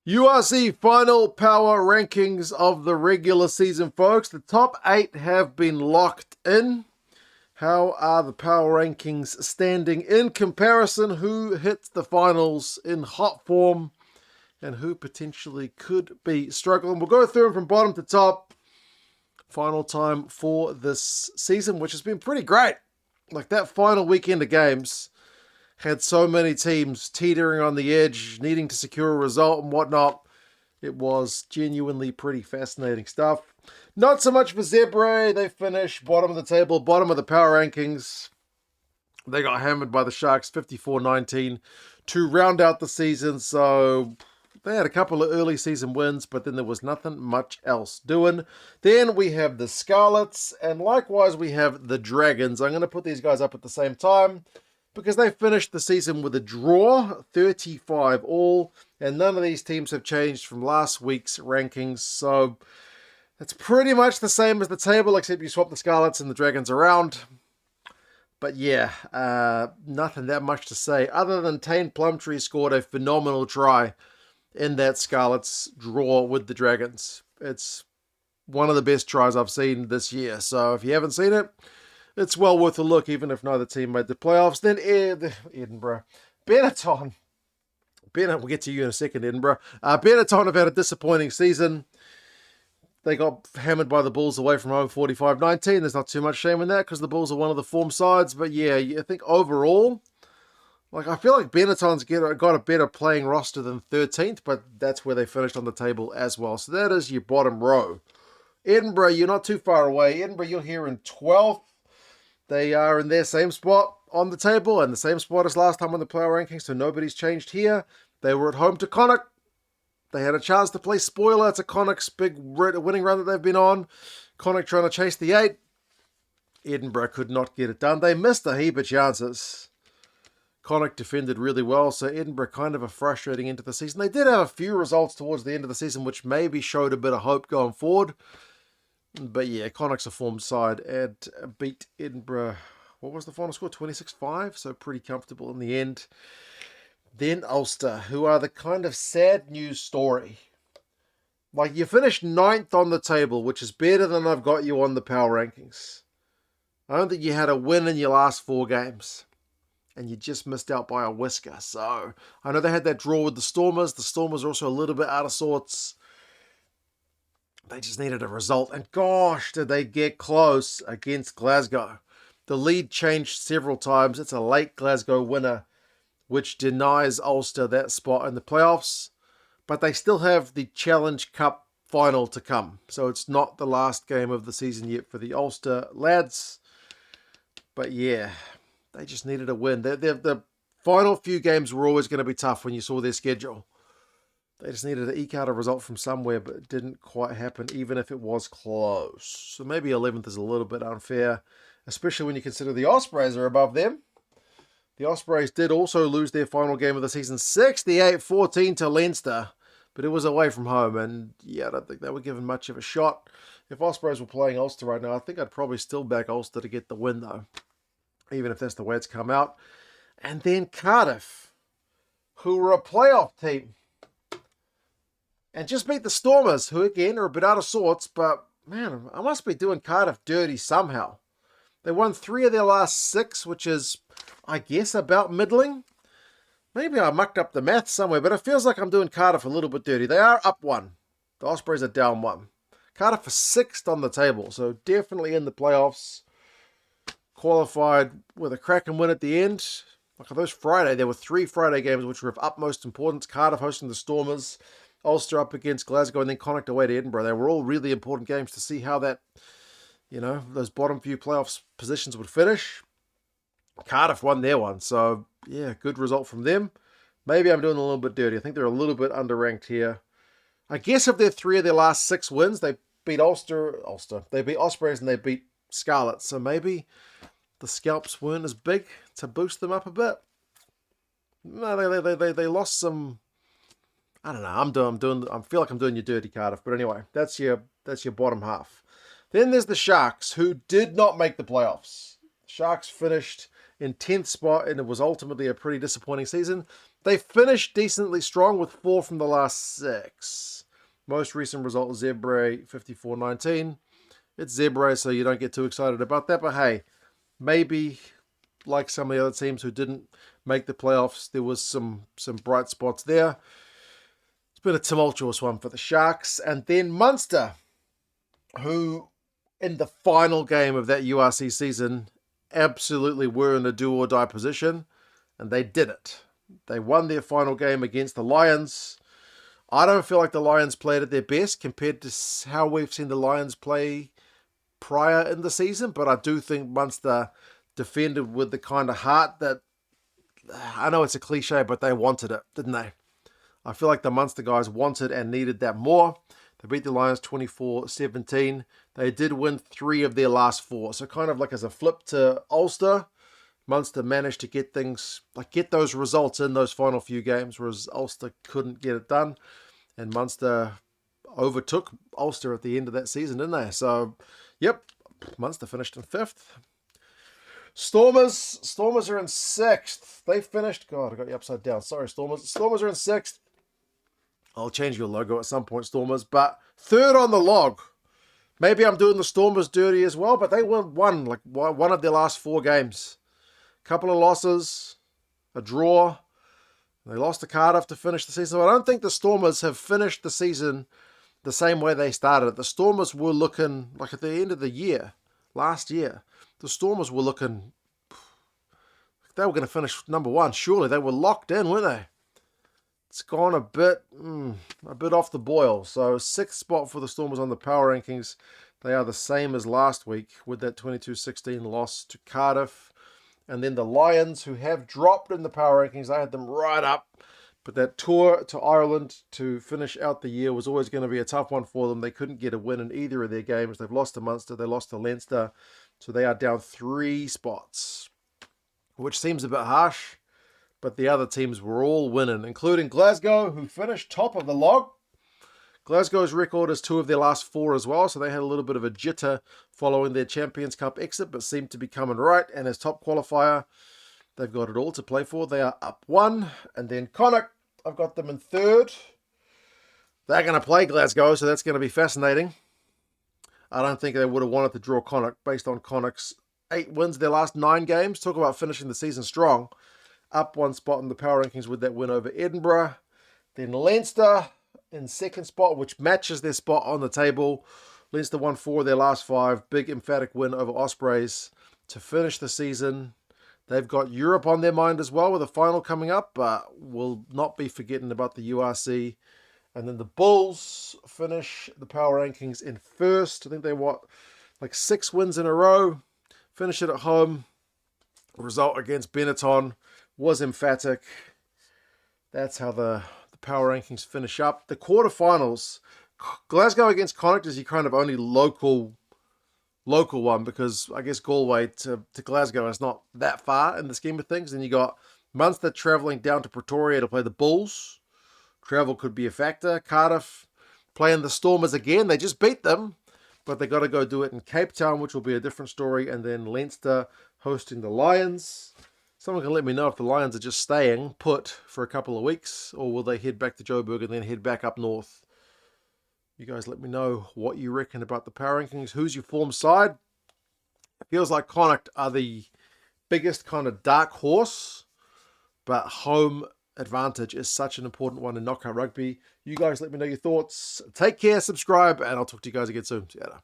URC final power rankings of the regular season, folks. The top 8 have been locked in. How are the power rankings standing in comparison? Who hits the finals in hot form and who potentially could be struggling? We'll go through them from bottom to top. Final time for this season, which has been pretty great. Like that final weekend of games had so many teams teetering on the edge, needing to secure a result and whatnot. It was genuinely pretty fascinating stuff. Not so much for Zebre. They finished bottom of the table, bottom of the power rankings. They got hammered by the Sharks 54-19 to round out the season. So they had a couple of early season wins, but then there was nothing much else doing. Then we have the Scarlets, and likewise we have the Dragons. I'm going to put these guys up at the same time because they finished the season with a draw, 35 all, and none of these teams have changed from last week's rankings. So it's pretty much the same as the table, except you swap the Scarlets and the Dragons around. But yeah, nothing that much to say, other than Tane Plumtree scored a phenomenal try in that Scarlets draw with the Dragons. It's one of the best tries I've seen this year. So if you haven't seen it, it's well worth a look, even if neither team made the playoffs. Then Edinburgh. Benetton. We'll get to you in a second, Edinburgh. Benetton have had a disappointing season. They got hammered by the Bulls away from home 45-19. There's not too much shame in that because the Bulls are one of the form sides. But yeah, I think overall, I feel like Benetton's got a better playing roster than 13th, but that's where they finished on the table as well. So that is your bottom row. Edinburgh, you're not too far away. Edinburgh, you're here in 12th. They are in their same spot on the table and the same spot as last time on the player rankings, so nobody's changed here. They were at home to Connacht. They had a chance to play spoiler to Connacht's big winning run that they've been on. Connacht trying to chase the 8. Edinburgh could not get it done. They missed a heap of chances. Connacht defended really well, so Edinburgh kind of a frustrating into the season. They did have a few results towards the end of the season, which maybe showed a bit of hope going forward. But yeah, Connacht's a formed side and beat Edinburgh. What was the final score? 26-5, so pretty comfortable in the end. Then Ulster, who are the kind of sad news story. You finished 9th on the table, which is better than I've got you on the power rankings. I don't think you had a win in your last 4 games. And you just missed out by a whisker. So I know they had that draw with the Stormers. The Stormers are also a little bit out of sorts. They just needed a result. And gosh, did they get close against Glasgow. The lead changed several times. It's a late Glasgow winner, which denies Ulster that spot in the playoffs. But they still have the Challenge Cup final to come. So it's not the last game of the season yet for the Ulster lads. But yeah, they just needed a win. The final few games were always going to be tough when you saw their schedule. They just needed to eke out a result from somewhere, but it didn't quite happen, even if it was close. So maybe 11th is a little bit unfair, especially when you consider the Ospreys are above them. The Ospreys did also lose their final game of the season, 68-14 to Leinster, but it was away from home, and yeah, I don't think they were given much of a shot. If Ospreys were playing Ulster right now, I think I'd probably still back Ulster to get the win, though, even if that's the way it's come out. And then Cardiff, who were a playoff team, and just beat the Stormers, who again are a bit out of sorts, but man, I must be doing Cardiff dirty somehow. They won 3 of their last 6, which is, I guess, about middling. Maybe I mucked up the math somewhere, but it feels like I'm doing Cardiff a little bit dirty. They are up 1. The Ospreys are down 1. Cardiff are 6th on the table, so definitely in the playoffs. Qualified with a cracking win at the end. Those Friday, there were 3 Friday games which were of utmost importance. Cardiff hosting the Stormers, Ulster up against Glasgow, and then Connacht away to Edinburgh. They were all really important games to see how that, those bottom few playoffs positions would finish. Cardiff won their one, so yeah, good result from them. Maybe I'm doing a little bit dirty. I think they're a little bit underranked here. I guess if they're 3 of their last 6 wins, they beat Ulster. They beat Ospreys and they beat Scarlet. So maybe the scalps weren't as big to boost them up a bit. No, they lost some. I don't know. I feel like I'm doing your dirty, Cardiff. But anyway, that's your bottom half. Then there's the Sharks, who did not make the playoffs. Sharks finished in 10th spot, and it was ultimately a pretty disappointing season. They finished decently strong with 4 from the last 6. Most recent result was Zebre 54-19. It's Zebre, so you don't get too excited about that. But hey, maybe like some of the other teams who didn't make the playoffs, there was some bright spots there. It's been a tumultuous one for the Sharks. And then Munster, who in the final game of that URC season absolutely were in a do-or-die position, and they did it. They won their final game against the Lions. I don't feel like the Lions played at their best compared to how we've seen the Lions play prior in the season, but I do think Munster defended with the kind of heart that, I know it's a cliche, but they wanted it, didn't they? I feel like the Munster guys wanted and needed that more. They beat the Lions 24-17. They did win 3 of their last 4. So kind of like as a flip to Ulster, Munster managed to get things, like get those results in those final few games, whereas Ulster couldn't get it done. And Munster overtook Ulster at the end of that season, didn't they? So, yep, Munster finished in 5th. Stormers are in 6th. They finished, God, I got you upside down. Sorry, Stormers. Stormers are in 6th. I'll change your logo at some point, Stormers. But 3rd on the log. Maybe I'm doing the Stormers dirty as well, but they won one of their last 4 games. Couple of losses, a draw. They lost to Cardiff to finish the season. I don't think the Stormers have finished the season the same way they started it. The Stormers were looking, like at the end of the year, last year, the Stormers were looking, they were going to finish number 1. Surely they were locked in, weren't they? It's gone a bit off the boil. So 6th spot for the Stormers on the power rankings. They are the same as last week with that 22-16 loss to Cardiff. And then the Lions, who have dropped in the power rankings, I had them right up. But that tour to Ireland to finish out the year was always going to be a tough one for them. They couldn't get a win in either of their games. They've lost to Munster, they lost to Leinster. So they are down 3 spots, which seems a bit harsh. But the other teams were all winning, including Glasgow, who finished top of the log. Glasgow's record is 2 of their last 4 as well, so they had a little bit of a jitter following their Champions Cup exit, but seemed to be coming right. And as top qualifier, they've got it all to play for. They are up 1. And then Connacht, I've got them in 3rd. They're going to play Glasgow, so that's going to be fascinating. I don't think they would have wanted to draw Connacht based on Connacht's 8 wins their last 9 games. Talk about finishing the season strong. Up 1 spot in the power rankings with that win over Edinburgh. Then Leinster in 2nd spot, which matches their spot on the table. Leinster won 4 of their last 5. Big emphatic win over Ospreys to finish the season. They've got Europe on their mind as well with a final coming up, but will not be forgetting about the URC. And then the Bulls finish the power rankings in 1st. I think they want like 6 wins in a row. Finish it at home. Result against Benetton was emphatic. That's how the power rankings finish up. The quarterfinals, Glasgow against Connacht is your kind of only local one, because I guess Galway to Glasgow is not that far in the scheme of things. Then you got Munster travelling down to Pretoria to play the Bulls. Travel could be a factor. Cardiff playing the Stormers again. They just beat them, but they got to go do it in Cape Town, which will be a different story. And then Leinster hosting the Lions. Someone can let me know if the Lions are just staying put for a couple of weeks, or will they head back to Joburg and then head back up north? You guys let me know what you reckon about the power rankings. Who's your form side? It feels like Connacht are the biggest kind of dark horse, but home advantage is such an important one in knockout rugby. You guys let me know your thoughts. Take care, subscribe, and I'll talk to you guys again soon. See you later.